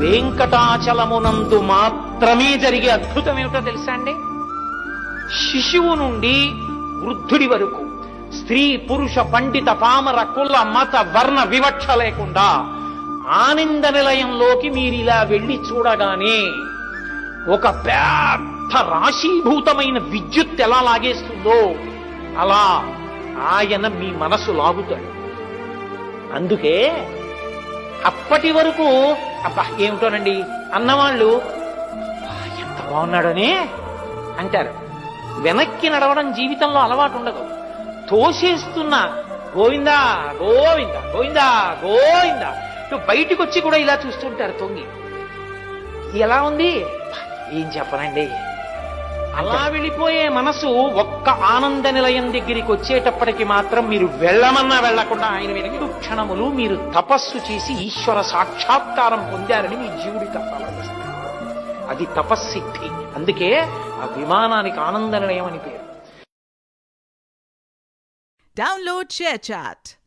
వెంకటాచలమునందు మాత్రమే జరిగే అద్భుతం ఏమిటో తెలుసా అండి? శిశువు నుండి వృద్ధుడి వరకు, స్త్రీ పురుష పండిత పామర కుల మత వర్ణ వివక్ష లేకుండా ఆనంద నిలయంలోకి మీరు ఇలా వెళ్ళి చూడగానే ఒక పెద్ద రాశీభూతమైన విద్యుత్ ఎలా లాగేస్తుందో అలా ఆయన మీ మనసు లాగుతాడు. అందుకే అప్పటి వరకు అబ్బా ఏమిటోనండి అన్నవాళ్ళు ఎంత బాగున్నాడని అంటారు. వెనక్కి నడవడం జీవితంలో అలవాటు ఉండదు. తోసేస్తున్నా గోవిందా గోవిందా గోవిందా గోవిందా బయటికి వచ్చి కూడా ఇలా చూస్తుంటారు తొంగి. ఎలా ఉంది ఏం చెప్పనండి. అలా వెళ్ళిపోయే మనసు ఒక్క ఆనంద నిలయం దగ్గరికి వచ్చేటప్పటికి మాత్రం మీరు వెళ్ళమన్నా వెళ్లకుండా ఆయన వెనక క్షణములు మీరు తపస్సు చేసి ఈశ్వర సాక్షాత్కారం పొందారని మీ జీవుడికి అర్థం. అది తపస్సిద్ధి. అందుకే ఆ విమానానికి ఆనంద నిలయం అని పేరు. Download ShareChat.